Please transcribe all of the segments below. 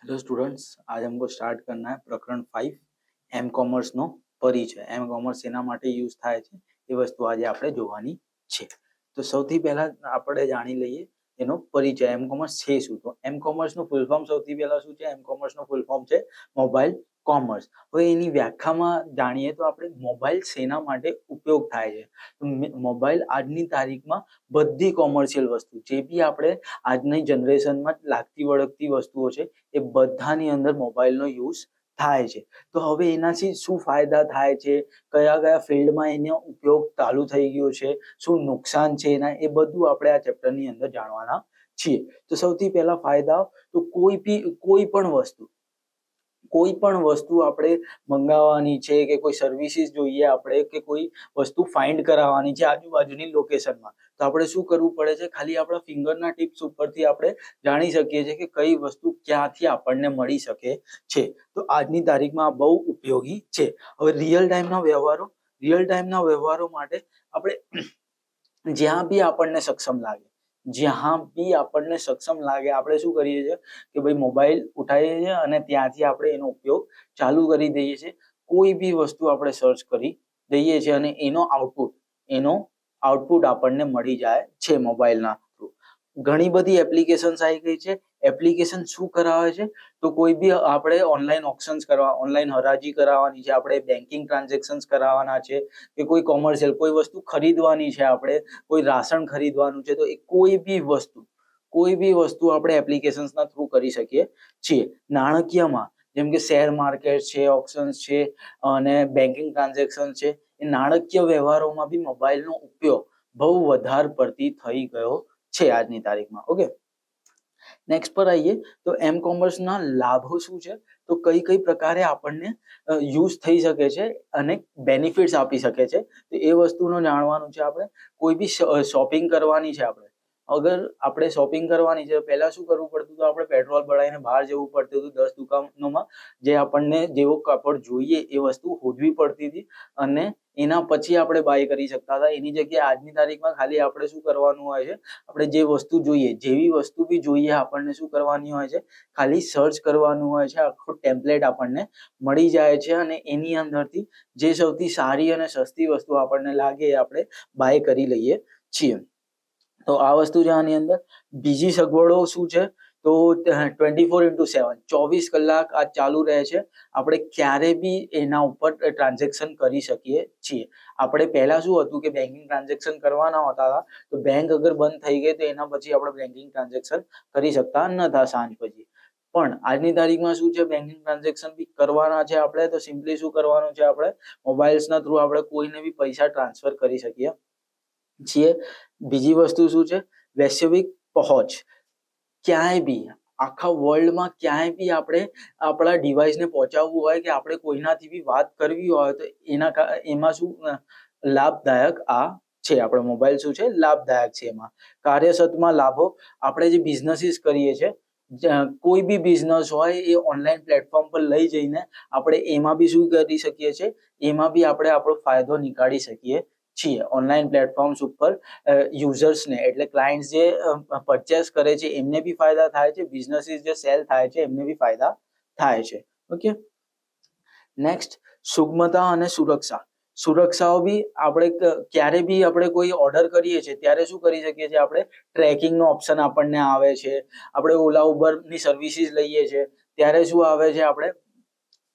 Hello students, आज हमको start करना है प्रकरण 5 एम कॉमर्स નો પરિચય। એમ કોમર્સ એના માટે યુઝ થાય છે એ વસ્તુ આજે આપણે જોવાની છે। તો સૌથી પહેલા આપણે જાણી લઈએ એનો પરિચય। એમ કોમર્સ છે શું? તો એમ કોમર્સ નું ફૂલ ફોર્મ સૌથી પહેલા શું છે? એમ કોમર્સ નું ફૂલ ફોર્મ છે મોબાઈલ કોમર્સ। હવે એની વ્યાખ્યામાં જાણીએ તો આપણે મોબાઈલ શેના માટે ઉપયોગ થાય છે? તો મોબાઈલ આજની તારીખમાં બધી કોમર્શિયલ વસ્તુ જે બી આપણે આજની જનરેશનમાં લાગતી વળગતી વસ્તુઓ છે એ બધાની અંદર મોબાઈલનો યુઝ થાય છે। તો હવે એનાથી શું ફાયદા થાય છે, કયા કયા ફિલ્ડમાં એનો ઉપયોગ ચાલુ થઈ ગયો છે, શું નુકસાન છે એના, એ બધું આપણે આ ચેપ્ટરની અંદર જાણવાના છીએ। તો સૌથી પહેલા ફાયદા, તો કોઈ પણ વસ્તુ આપણે મંગાવવાની છે કે કોઈ સર્વિસીસ જોઈએ આપણે કે કોઈ વસ્તુ ફાઇન્ડ કરાવવાની છે આજુબાજુની લોકેશનમાં, તો આપણે શું કરવું પડે છે? ખાલી આપણા ફિંગરના ટિપ્સ ઉપરથી આપણે જાણી શકીએ છીએ કે કઈ વસ્તુ ક્યાંથી આપણને મળી શકે છે। તો આજની તારીખમાં આ બહુ ઉપયોગી છે। હવે રિયલ ટાઈમના વ્યવહારો માટે આપણે જ્યાં બી આપણને સક્ષમ લાગે આપણે શું કરીએ છીએ કે ભાઈ મોબાઈલ ઉઠાવીએ છીએ અને ત્યાંથી આપણે એનો ઉપયોગ ચાલુ કરી દઈએ છીએ। કોઈ બી વસ્તુ આપણે સર્ચ કરી દઈએ છીએ અને એનો આઉટપુટ આપણને મળી જાય છે મોબાઈલના થ્રુ। ઘણી બધી એપ્લિકેશન્સ આવી ગઈ છે। એપ્લિકેશન શું કરાવે છે? તો કોઈ બી આપણે ઓનલાઈન ઓપ્શન્સ ઓનલાઈન હરાજી કરાવવાની છે, આપણે બેન્કિંગ ટ્રાન્ઝેક્શન્સ કરાવવાના છે કે કોઈ કોમર્શિયલ કોઈ વસ્તુ ખરીદવાની છે, આપણે કોઈ રાશન ખરીદવાનું છે, તો એ કોઈ બી વસ્તુ આપણે એપ્લિકેશન્સના થ્રુ કરી શકીએ છીએ। નાણાકીયમાં જેમ કે શેર માર્કેટ છે, ઓપ્શન્સ છે અને બેન્કિંગ ટ્રાન્ઝેક્શન છે, એ નાણાકીય વ્યવહારોમાં બી મોબાઈલનો ઉપયોગ બહુ વધારે પડતી થઈ ગયો છે આજની તારીખમાં। ઓકે, નેક્સ્ટ પર આવીએ તો એમ કોમર્સના લાભો શું છે, તો કઈ કઈ પ્રકારે આપણને યુઝ થઈ શકે છે અને બેનિફિટ્સ આપી શકે છે, તો એ વસ્તુનો જાણવાનું છે આપણે। કોઈ બી શોપિંગ કરવાની છે અગર આપણે શોપિંગ કરવાની છે, પહેલા શું કરવું પડતું હતું? આપણે પેટ્રોલ ભરાઈને બહાર જવું પડતું હતું 10 દુકાનોમાં, જે આપણને જેવો કાપડ જોઈએ એ વસ્તુ શોધવી પડતી હતી અને એના પછી આપણે બાય કરી શકતા હતા। એની જગ્યાએ આજની તારીખમાં ખાલી આપણે શું કરવાનું હોય છે, આપણે જે વસ્તુ જોઈએ, જેવી વસ્તુ બી જોઈએ આપણને શું કરવાની હોય છે? ખાલી સર્ચ કરવાનું હોય છે, આખું ટેમ્પલેટ આપણને મળી જાય છે અને એની અંદરથી જે સૌથી સારી અને સસ્તી વસ્તુ આપણને લાગે એ આપણે બાય કરી લઈએ છીએ। તો આ વસ્તુ છે આની અંદર। બીજી સગવડો શું છે? તો 24/7 24 કલાક આ ચાલુ રહે છે। આપણે ક્યારે બી એના ઉપર ટ્રાન્ઝેક્શન કરી શકીએ છીએ। આપણે પહેલા શું હતું કે બેન્કિંગ ટ્રાન્ઝેક્શન કરવાના હોતા હતા, તો બેંક અગર બંધ થઈ ગઈ તો એના પછી આપણે બેન્કિંગ ટ્રાન્ઝેક્શન કરી શકતા નતા સાંજ પછી। પણ આજની તારીખમાં શું છે? બેન્કિંગ ટ્રાન્ઝેક્શન બી કરવાના છે આપણે, તો સિમ્પલી શું કરવાનું છે? આપણે મોબાઈલ્સના થ્રુ આપણે કોઈને બી પૈસા ટ્રાન્સફર કરી શકીએ છીએ। બીજી વસ્તુ શું છે? વૈશ્વિક પહોંચ। ક્યાંય બી આખા વર્લ્ડમાં ક્યાંય બી આપણે આપણા ડિવાઇસને પહોંચાડવું હોય કે આપણે કોઈનાથી બી વાત કરવી હોય તો એમાં શું લાભદાયક આ છે? આપણો મોબાઈલ શું છે? લાભદાયક છે। એમાં કાર્યક્ષેત્રમાં લાભો, આપણે જે બિઝનેસીસ કરીએ છીએ, કોઈ બી બિઝનેસ હોય એ ઓનલાઈન પ્લેટફોર્મ પર લઈ જઈને આપણે એમાં બી શું કરી શકીએ છીએ? એમાં બી આપણે આપણો ફાયદો નીકાળી શકીએ છીએ। ઓનલાઈન પ્લેટફોર્મ્સ ઉપર યુઝર્સને એટલે ક્લાયન્ટ્સ જે પરચેસ કરે છે એમને બી ફાયદા થાય છે, બિઝનેસીસ જે સેલ થાય છે એમને બી ફાયદા થાય છે। ઓકે, નેક્સ્ટ સુગમતા અને સુરક્ષાઓ બી આપણે ક્યારે બી આપણે કોઈ ઓર્ડર કરીએ છીએ ત્યારે શું કરી શકીએ છીએ? આપણે ટ્રેકિંગનો ઓપ્શન આપણને આવે છે। આપણે ઓલા ઉબરની સર્વિસીસ લઈએ છીએ ત્યારે શું આવે છે? આપણે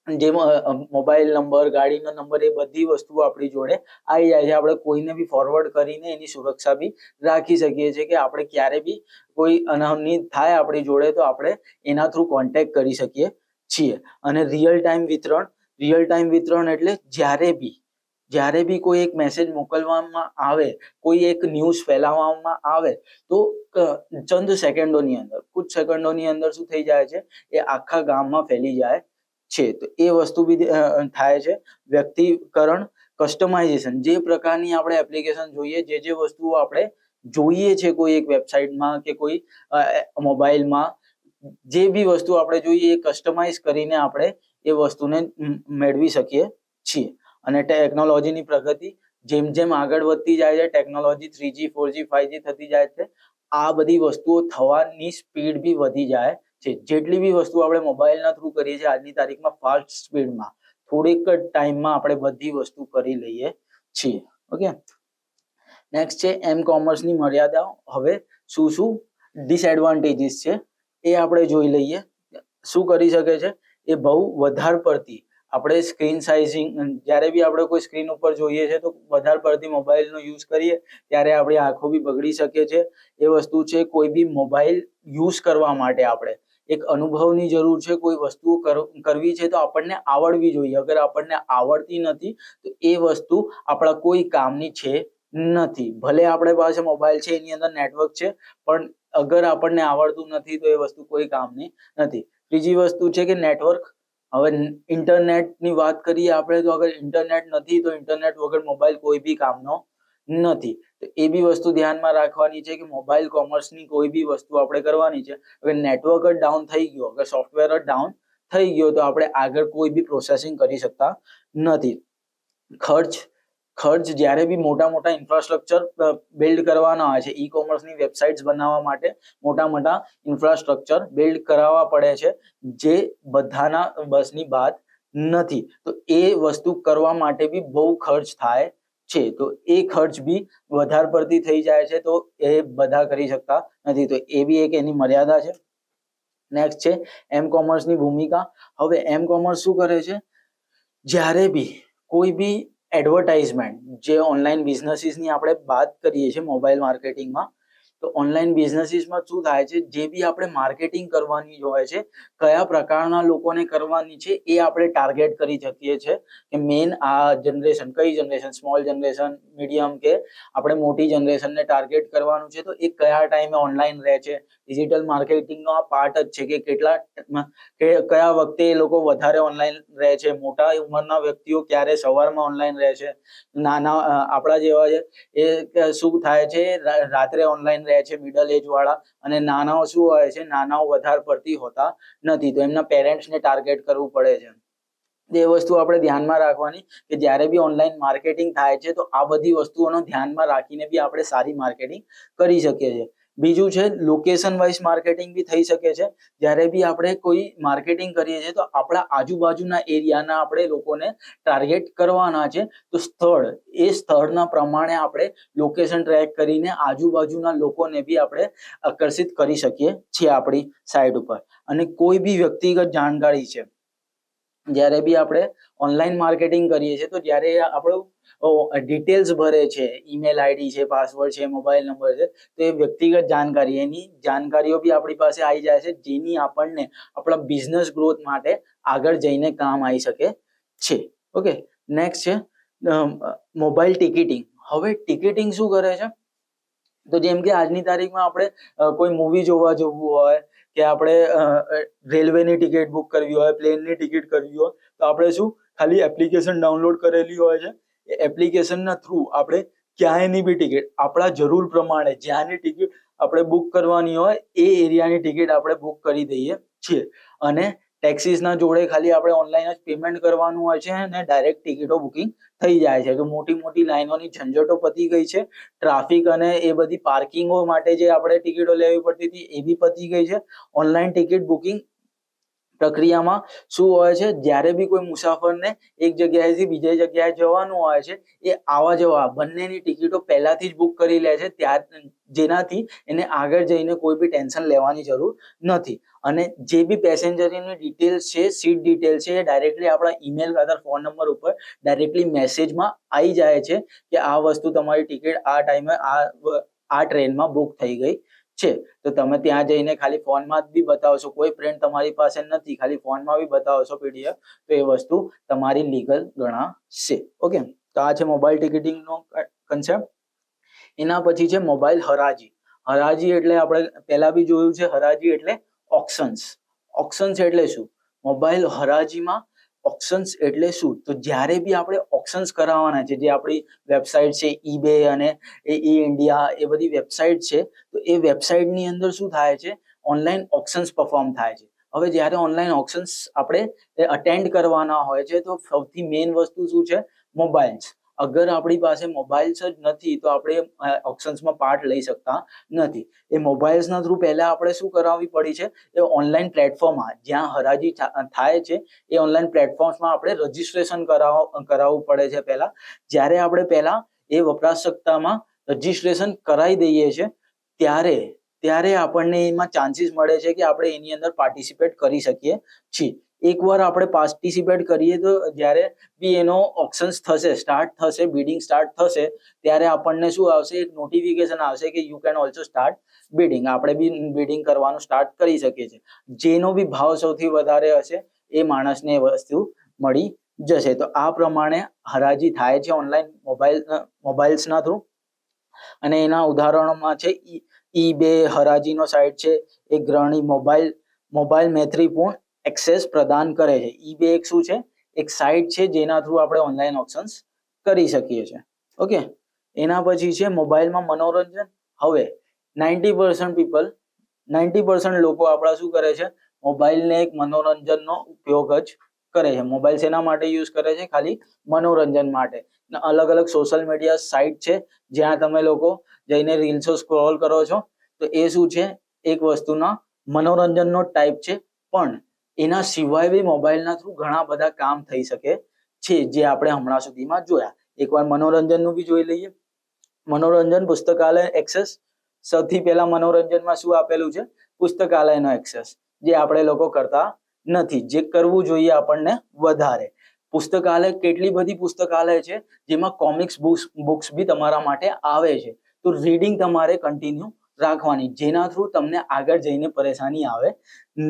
જે મોબાઈલ નંબર, ગાડીનો નંબર, એ બધી વસ્તુ આપણી જોડે આવી જાય છે। આપણે કોઈને બી ફોરવર્ડ કરીને એની સુરક્ષા બી રાખી શકીએ છીએ કે આપણે ક્યારે બી કોઈ અનહોની થાય આપણી જોડે તો આપણે એના થ્રુ કોન્ટેક્ટ કરી શકીએ છીએ। અને રિયલ ટાઈમ વિતરણ એટલે જ્યારે બી કોઈ એક મેસેજ મોકલવામાં આવે, કોઈ એક ન્યૂઝ ફેલાવવામાં આવે તો કુછ સેકન્ડોની અંદર શું થઈ જાય છે? એ આખા ગામમાં ફેલી જાય છે। તો એ વસ્તુ બી થાય છે। વ્યક્તિકરણ, કસ્ટમાઇઝેશન, જે પ્રકારની આપણે એપ્લિકેશન જોઈએ, જે વસ્તુઓ આપણે જોઈએ છે કોઈ એક વેબસાઇટમાં કે કોઈ મોબાઈલમાં, જે બી વસ્તુ આપણે જોઈએ એ કસ્ટમાઇઝ કરીને આપણે એ વસ્તુને મેળવી શકીએ છીએ। અને ટેકનોલોજીની પ્રગતિ, જેમ જેમ આગળ વધતી જાય છે ટેકનોલોજી 3G 4G 5G થતી જાય છે, આ બધી વસ્તુઓ થવાની સ્પીડ બી વધી જાય છે. જેટલી બી વસ્તુ આપણે મોબાઈલના થ્રુ કરીએ છીએ આજની તારીખમાં ફાસ્ટ સ્પીડમાં થોડીક જ ટાઈમમાં આપણે બધી વસ્તુ કરી લઈએ છીએ. ઓકે, નેક્સ્ટ છે એમ કોમર્સની મર્યાદાઓ. હવે શું શું ડિસએડવાન્ટેજીસ છે એ આપણે જોઈ લઈએ. શું કરી શકે છે એ બહુ વધારે પડતી આપણે સ્ક્રીન સાઇઝિંગ, જ્યારે બી આપણે કોઈ સ્ક્રીન ઉપર જોઈએ છે તો વધારે પડતી મોબાઈલનો યુઝ કરીએ ત્યારે આપણી આંખો બી બગડી શકે છે. એ વસ્તુ છે. કોઈ બી મોબાઈલ યુઝ કરવા માટે આપણે એક અનુભવની જરૂર છે. કોઈ વસ્તુ કરવી છે તો આપણને આવડવી જોઈએ. અગર આપણને આવડતી નથી તો એ વસ્તુ આપણા કોઈ કામની છે નથી. ભલે આપણે પાસે મોબાઈલ છે, એની અંદર નેટવર્ક છે, પણ અગર આપણને આવડતું નથી તો એ વસ્તુ કોઈ કામની નથી. ત્રીજી વસ્તુ છે કે નેટવર્ક. હવે ઇન્ટરનેટની વાત કરીએ આપણે તો અગર ઇન્ટરનેટ નથી તો ઇન્ટરનેટ વગર મોબાઈલ કોઈ બી કામનો નથી. તો એ બી વસ્તુ ધ્યાનમાં રાખવાની છે કે મોબાઈલ કોમર્સની કોઈ બી વસ્તુ આપણે કરવાની છે, હવે નેટવર્ક જ ડાઉન થઈ ગયો, અગર સોફ્ટવેર જ ડાઉન થઈ ગયો તો આપણે આગળ કોઈ બી પ્રોસેસિંગ કરી શકતા નથી. ખર્ચ જ્યારે બી મોટા ઇન્ફ્રાસ્ટ્રક્ચર બિલ્ડ કરવાના હોય છે, ઈ કોમર્સની વેબસાઇટ્સ બનાવવા માટે મોટા ઇન્ફ્રાસ્ટ્રક્ચર બિલ્ડ કરાવવા પડે છે, જે બધાના બસની વાત નથી. તો એ વસ્તુ કરવા માટે બી બહુ ખર્ચ થાય છે. તો એ ખર્ચ બી વધારે પડતી થઈ જાય છે, તો એ બધા કરી શકતા નથી. તો એ બી એક એની મર્યાદા છે. નેક્સ્ટ છે એમ કોમર્સની ભૂમિકા. હવે એમ કોમર્સ શું કરે છે, જ્યારે બી કોઈ બી એડવર્ટાઇઝમેન્ટ, જે ઓનલાઈન બિઝનેસીસની આપણે વાત કરીએ છીએ મોબાઈલ માર્કેટિંગમાં, તો ઓનલાઈન બિઝનેસીસમાં શું થાય છે, જે બી આપણે માર્કેટિંગ કરવાની હોય છે, કયા પ્રકારના લોકોને કરવાની છે એ આપણે ટાર્ગેટ કરી શકીએ છીએ કે મેઇન આ જનરેશન, કઈ જનરેશન, સ્મોલ જનરેશન, મીડિયમ કે આપણે મોટી જનરેશનને ટાર્ગેટ કરવાનું છે. તો એ કયા ટાઈમે ઓનલાઈન રહે છે, ડિજિટલ માર્કેટિંગનો આ પાર્ટ જ છે કે કયા વખતે એ લોકો વધારે ઓનલાઈન રહે છે. મોટા ઉંમરના વ્યક્તિઓ ક્યારે સવારમાં ઓનલાઈન રહે છે, નાના આપણા જેવા છે એ શું થાય છે રાત્રે ઓનલાઈન રહે છે, મિડલ એજ વાળા, અને નાનાઓ શું હોય છે, નાનાઓ વધારે પડતી હોતા નથી, તો એમના પેરેન્ટ્સને ટાર્ગેટ કરવું પડે છે. એ વસ્તુ આપણે ધ્યાનમાં રાખવાની કે જ્યારે બી ઓનલાઈન માર્કેટિંગ થાય છે તો આ બધી વસ્તુઓનો ધ્યાનમાં રાખીને બી આપણે સારી માર્કેટિંગ કરી શકીએ છીએ. બીજું છે લોકેશન વાઇઝ માર્કેટિંગ બી થઈ શકે છે. જ્યારે બી આપણે કોઈ માર્કેટિંગ કરીએ છીએ તો આપણા આજુબાજુના એરિયાના આપણે લોકોને ટાર્ગેટ કરવાના છે. તો એ સ્થળના પ્રમાણે આપણે લોકેશન ટ્રેક કરીને આજુબાજુના લોકોને બી આપણે આકર્ષિત કરી શકીએ છીએ આપણી સાઇટ ઉપર. અને કોઈ બી વ્યક્તિગત જાણકારી છે, જ્યારે બી આપણે ઓનલાઈન માર્કેટિંગ કરીએ છીએ તો જ્યારે આપણો ડિટેલ્સ ભરે છે, ઈમેલ આઈડી છે, પાસવર્ડ છે, મોબાઈલ નંબર છે, તો એ વ્યક્તિગત જાણકારી, એની જાણકારીઓ બી આપણી પાસે આવી જાય છે, જેની આપણને આપણા બિઝનેસ ગ્રોથ માટે આગળ જઈને કામ આવી શકે છે. ઓકે, નેક્સ્ટ છે મોબાઈલ ટિકિટિંગ. હવે ટિકિટિંગ શું કરે છે, તો જેમ કે આજની તારીખમાં આપણે કોઈ મૂવી જોવા જવું હોય કે આપણે રેલવેની ટિકિટ બુક કરવી હોય, પ્લેનની ટિકિટ કરવી હોય, તો આપણે શું ખાલી એપ્લિકેશન ડાઉનલોડ કરેલી હોય છે, એ એપ્લિકેશનના થ્રુ આપણે ક્યાંયની બી ટિકિટ આપણા જરૂર પ્રમાણે જ્યાંની ટિકિટ આપણે બુક કરવાની હોય એ એરિયાની ટિકિટ આપણે બુક કરી દઈએ છીએ. અને ટેક્સીસના જોડે ખાલી આપણે ઓનલાઈન જ પેમેન્ટ કરવાનું હોય છે અને ડાયરેક્ટ ટિકિટો બુકિંગ થઈ જાય છે. તો મોટી લાઈનોની ઝંઝટો પતી ગઈ છે. ટ્રાફિક અને એ બધી પાર્કિંગો માટે જે આપણે ટિકિટો લેવી પડતી હતી એ બી પતી ગઈ છે. ઓનલાઈન ટિકિટ બુકિંગ પ્રક્રિયામાં શું હોય છે, જ્યારે બી કોઈ મુસાફરને એક જગ્યાએથી બીજી જગ્યાએ જવાનું હોય છે, એ આવા જવા બંનેની ટિકિટો પહેલાથી જ બુક કરી લે છે, જેનાથી એને આગળ જઈને કોઈ બી ટેન્શન લેવાની જરૂર નથી. અને જે બી પેસેન્જરની ડિટેલ્સ છે, સીટ ડિટેલ્સ છે, એ ડાયરેક્ટલી આપણા ઈમેલ અથવા ફોન નંબર ઉપર ડાયરેક્ટલી મેસેજમાં આવી જાય છે કે આ વસ્તુ તમારી ટિકિટ આ ટાઈમે આ ટ્રેનમાં બુક થઈ ગઈ છે. તો તમે ત્યાં જઈને ખાલી ફોનમાં બી બતાવશો, કોઈ પ્રિન્ટ તમારી પાસે નથી, ખાલી ફોનમાં બી બતાવશો PDF, તો એ વસ્તુ તમારી લીગલ ગણાશે. ઓકે, તો આ છે મોબાઈલ ટિકિટિંગનો કન્સેપ્ટ. એના પછી છે મોબાઈલ હરાજી. હરાજી એટલે આપણે પહેલા બી જોયું છે, હરાજી એટલે ઓક્શન્સ. ઓક્શન્સ એટલે શું? મોબાઈલ હરાજીમાં ઓક્શન્સ એટલે શું? તો જ્યારે બી આપણે ઓક્શન્સ કરાવવાના છે, જે આપણી વેબસાઇટ છે eBay અને ઈ ઇન્ડિયા, એ બધી વેબસાઇટ છે, તો એ વેબસાઇટની અંદર શું થાય છે, ઓનલાઈન ઓક્શન્સ પરફોર્મ થાય છે. હવે જ્યારે ઓનલાઈન ઓક્શન્સ આપણે અટેન્ડ કરવાના હોય છે તો સૌથી મેઇન વસ્તુ શું છે, મોબાઈલ્સ. અગર આપણી પાસે મોબાઈલ્સ જ નથી તો આપણે ઓપ્શન્સમાં પાર્ટ લઈ શકતા નથી. એ મોબાઈલ્સના થ્રુ પહેલા આપણે શું કરાવવી પડી છે, એ ઓનલાઈન પ્લેટફોર્મમાં જ્યાં હરાજી થાય છે એ ઓનલાઈન પ્લેટફોર્મ્સમાં આપણે રજીસ્ટ્રેશન કરાવવું પડે છે પહેલા. જ્યારે આપણે પહેલા એ વપરાશકર્તામાં રજીસ્ટ્રેશન કરાવી દઈએ છીએ ત્યારે આપણને એમાં ચાન્સીસ મળે છે કે આપણે એની અંદર પાર્ટિસિપેટ કરી શકીએ છીએ. એકવાર આપણે પાર્ટિસિપેટ કરીએ તો જ્યારે બી એનો ઓપ્શન્સ થશે, સ્ટાર્ટ થશે, બિડિંગ સ્ટાર્ટ થશે, ત્યારે આપણને શું આવશે, એક નોટિફિકેશન આવશે કે you can also start bidding. આપણે બી બિડિંગ કરવાનું સ્ટાર્ટ કરી શકીએ છીએ. જેનો બી ભાવ સૌથી વધારે હશે એ માણસને એ વસ્તુ મળી જશે. તો આ પ્રમાણે હરાજી થાય છે ઓનલાઈન મોબાઈલ્સના થ્રુ. અને એના ઉદાહરણોમાં છે ઈબે હરાજીનો સાઇટ છે, એ ગ્રહણી મોબાઈલ મૈત્રીપૂર્ણ એક્સેસ પ્રદાન કરે છે. ઈબે એક શું છે, એક સાઇટ છે જેના થ્રુ આપણે ઓનલાઈન ઓપ્શન્સ કરી શકીએ છીએ. ઓકે, એના પછી છે મોબાઈલમાં મનોરંજન. હવે 90% લોકો આપણા શું કરે છે, મોબાઈલને એક મનોરંજનનો ઉપયોગ જ કરે છે. મોબાઈલ શેના માટે યુઝ કરે છે, ખાલી મનોરંજન માટે. અલગ અલગ સોશિયલ મીડિયા સાઇટ છે જ્યાં તમે લોકો જઈને રીલ્સો સ્ક્રોલ કરો છો, તો એ શું છે, એક વસ્તુના મનોરંજનનો ટાઈપ છે. પણ એના સિવાય બી મોબાઈલના થ્રુ ઘણા બધા કામ થઈ શકે છે જે આપણે હમણાં સુધીમાં જોયા. એકવાર મનોરંજનનું બી જોઈ લઈએ. મનોરંજન પુસ્તકાલય એક્સેસ. સૌથી પહેલા મનોરંજનમાં શું આપેલું છે, પુસ્તકાલયનો એક્સેસ, જે આપણે લોકો કરતા નથી, જે કરવું જોઈએ આપણને વધારે. પુસ્તકાલય, કેટલી બધી પુસ્તકાલય છે જેમાં કોમિક્સ બુક્સ બી તમારા માટે આવે છે. તો રીડિંગ તમારે કન્ટિન્યુ રાખવાની, જેના થ્રુ તમને આગળ જઈને પરેશાની આવે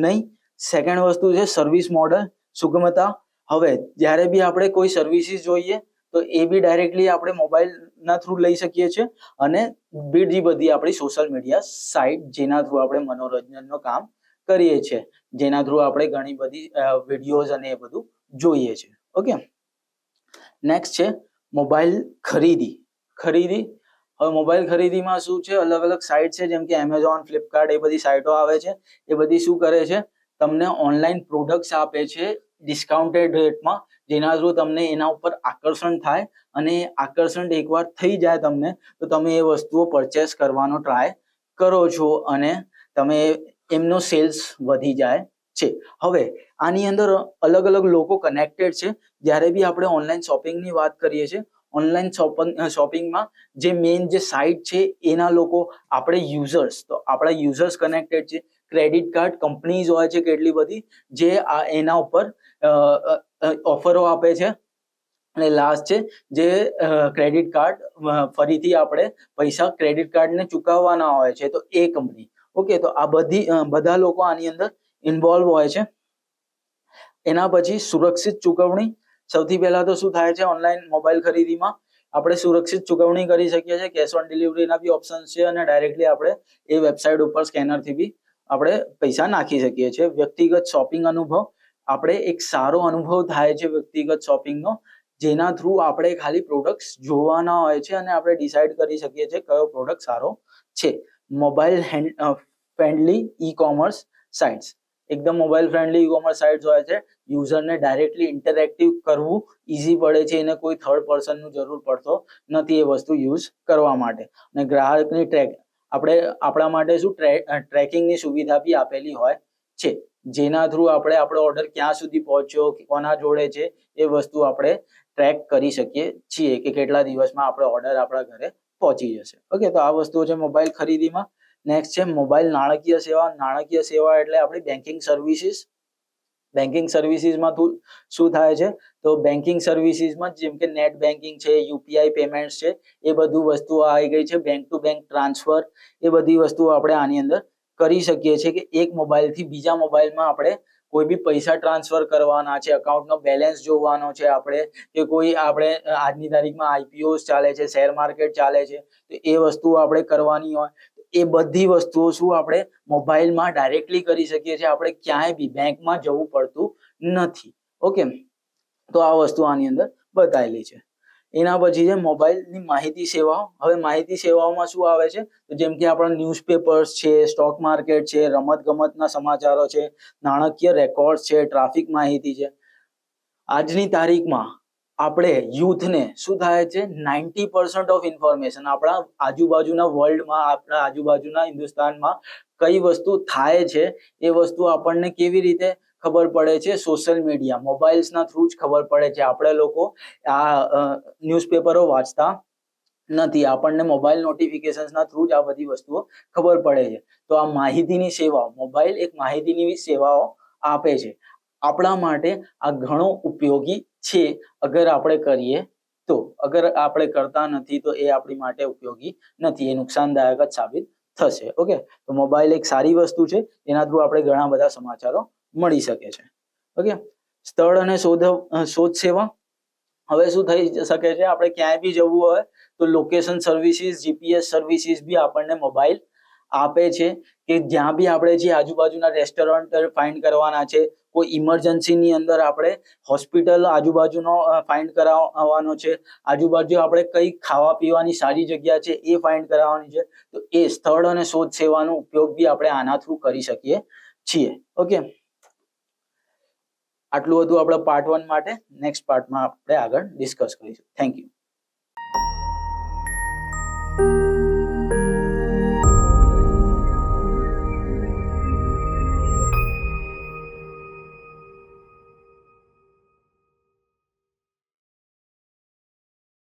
નહીં. સેકન્ડ વસ્તુ છે સર્વિસ મોડલ, સુગમતા. હવે જ્યારે બી આપણે કોઈ સર્વિસીસ જોઈએ તો એ બી ડાયરેક્ટલી આપણે મોબાઈલના થ્રુ લઈ શકીએ છીએ. અને બીજી બધી આપણી સોશિયલ મીડિયા સાઇટ જેના થ્રુ આપણે મનોરંજનનું કામ કરીએ છીએ, જેના થ્રુ આપણે ઘણી બધી વિડીયોઝ અને એ બધું જોઈએ છે. ઓકે, નેક્સ્ટ છે મોબાઈલ ખરીદી. હવે મોબાઈલ ખરીદીમાં શું છે, અલગ અલગ સાઇટ છે જેમ કે એમેઝોન, ફ્લિપકાર્ટ, એ બધી સાઇટો આવે છે. એ બધી શું કરે છે, તમને ઓનલાઈન પ્રોડક્ટ્સ આપે છે ડિસ્કાઉન્ટેડ રેટમાં, જેના થ્રુ તમને એના ઉપર આકર્ષણ થાય. અને આકર્ષણ એકવાર થઈ જાય તમને, તો તમે એ વસ્તુઓ પરચેસ કરવાનો ટ્રાય કરો છો અને તમે એમનો સેલ્સ વધી જાય છે. હવે આની અંદર અલગ અલગ લોકો કનેક્ટેડ છે. જ્યારે બી આપણે ઓનલાઈન શોપિંગની વાત કરીએ છીએ, ઓનલાઈન શોપિંગમાં જે મેઇન જે સાઇટ છે એના લોકો, આપણે યુઝર્સ, તો આપણા યુઝર્સ કનેક્ટેડ છે. ક્રેડિટ કાર્ડ કંપનીઝ હોય છે કેટલી બધી, જે એના ઉપર ઓફરો આપે છે. અને લાસ્ટ છે જે ક્રેડિટ કાર્ડ ફરીથી આપણે પૈસા ક્રેડિટ કાર્ડને ચૂકવવાના હોય છે, તો એ કંપની. ઓકે, તો આ બધા લોકો આની અંદર ઇન્વોલ્વ હોય છે. એના પછી સુરક્ષિત ચૂકવણી. સૌથી પહેલા તો શું થાય છે, ઓનલાઈન મોબાઈલ ખરીદીમાં આપણે સુરક્ષિત ચૂકવણી કરી શકીએ છીએ. કેશ ઓન ડિલિવરીના બી ઓપ્શન્સ છે અને ડાયરેક્ટલી આપણે એ વેબસાઇટ ઉપર સ્કેનરથી બી આપણે પૈસા નાખી શકીએ છીએ. વ્યક્તિગત શોપિંગ અનુભવ. આપણે એક સારો અનુભવ થાય છે વ્યક્તિગત શોપિંગનો, જેના થ્રુ આપણે ખાલી પ્રોડક્ટ્સ જોવાના હોય છે અને આપણે ડિસાઇડ કરી શકીએ છીએ કયો પ્રોડક્ટ સારો છે. Mobile friendly e commerce sites. એકદમ mobile friendly e commerce sites હોય છે. યુઝરને ડાયરેક્ટલી ઇન્ટરેક્ટિવ કરવું ઈઝી પડે છે, એને કોઈ થર્ડ પર્સનનું જરૂર પડતો નથી એ વસ્તુ યુઝ કરવા માટે. અને ગ્રાહકની આપણા માટે શું ટ્રેકિંગની સુવિધા બી આપેલી હોય છે, જેના થ્રુ આપણે આપણો ઓર્ડર ક્યાં સુધી પહોંચ્યો, કોના જોડે છે, એ વસ્તુ આપણે ટ્રેક કરી શકીએ છીએ કે કેટલા દિવસમાં આપણો ઓર્ડર આપણા ઘરે પહોંચી જશે. ઓકે, તો આ વસ્તુઓ છે મોબાઈલ ખરીદીમાં. નેક્સ્ટ છે મોબાઈલ નાણાકીય સેવા. નાણાકીય સેવા એટલે આપણી બેન્કિંગ સર્વિસીસ. બેન્કિંગ સર્વિસીસમાં શું થાય છે, તો બેન્કિંગ સર્વિસીસમાં જેમ કે નેટ બેન્કિંગ છે, યુપીઆઈ પેમેન્ટ છે, એ બધું વસ્તુઓ આવી ગઈ છે. બેંક ટુ બેંક ટ્રાન્સફર, એ બધી વસ્તુઓ આપણે આની અંદર કરી શકીએ છીએ કે એક મોબાઈલથી બીજા મોબાઈલમાં આપણે કોઈ બી પૈસા ટ્રાન્સફર કરવાના છે, અકાઉન્ટનો બેલેન્સ જોવાનો છે આપણે, કે કોઈ આપણે આજની તારીખમાં આઈપીઓ ચાલે છે, શેર માર્કેટ ચાલે છે, તો એ વસ્તુઓ આપણે કરવાની હોય, એ બધી વસ્તુઓ શું આપણે મોબાઈલમાં ડાયરેક્ટલી કરી શકીએ છીએ. આપણે ક્યાંય બી બેંકમાં જવું પડતું નથી. ઓકે, તો આ વસ્તુ આની અંદર બતાવેલી છે. એના પછી છે મોબાઈલની માહિતી સેવાઓ. હવે માહિતી સેવાઓમાં શું આવે છે, તો જેમ કે આપણા ન્યૂઝપેપર્સ છે, સ્ટોક માર્કેટ છે, રમત ગમતના સમાચારો છે, નાણાકીય રેકોર્ડ છે, ટ્રાફિક માહિતી છે. આજની તારીખમાં આપણે યુથને શું થાય છે 90% ઓફ ઇન્ફોર્મેશન આપણા આજુબાજુના વર્લ્ડમાં, આપણા આજુબાજુના હિન્દુસ્તાનમાં કઈ વસ્તુ થાય છે એ વસ્તુ આપણને કેવી રીતે ખબર પડે છે? સોશિયલ મીડિયા, મોબાઈલ્સના થ્રુ જ ખબર પડે છે. આપણે લોકો આ ન્યૂઝપેપરો વાંચતા નથી, આપણને મોબાઈલ નોટિફિકેશન્સના થ્રુ જ આ બધી વસ્તુઓ ખબર પડે છે. તો આ માહિતીની સેવાઓ, મોબાઈલ એક માહિતીની સેવાઓ આપે છે. આપણા માટે આ ઘણો ઉપયોગી છે અગર આપણે કરીએ તો. અગર આપણે કરતા નથી તો એ આપણી માટે ઉપયોગી નથી, એ નુકસાનદાયક જ સાબિત થશે. ઓકે, તો મોબાઈલ એક સારી વસ્તુ છે, એના થ્રુ આપણે ઘણા બધા સમાચારો મળી શકે છે. ઓકે, સ્થળ અને શોધ સેવા. હવે શું થઈ શકે છે, આપણે ક્યાંય બી જવું હોય તો લોકેશન સર્વિસીસ, જીપીએસ સર્વિસીસ બી આપણને મોબાઈલ આપે છે, કે જ્યાં બી આપણે જે આજુબાજુના રેસ્ટોરન્ટ ફાઇન્ડ કરવાના છે, કોઈ ઇમરજન્સીની અંદર આપણે હોસ્પિટલ આજુબાજુનો ફાઇન્ડ કરાવવાનો છે, આજુબાજુ આપણે કઈ ખાવા પીવાની સારી જગ્યા છે એ ફાઇન્ડ કરાવવાની છે, તો એ સ્થળ અને શોધ સેવાનો ઉપયોગ બી આપણે આના થ્રુ કરી શકીએ છીએ. ઓકે, આટલું હતું આપણા પાર્ટ 1 માટે. નેક્સ્ટ પાર્ટમાં આપણે આગળ ડિસ્કસ કરીશું. Thank you.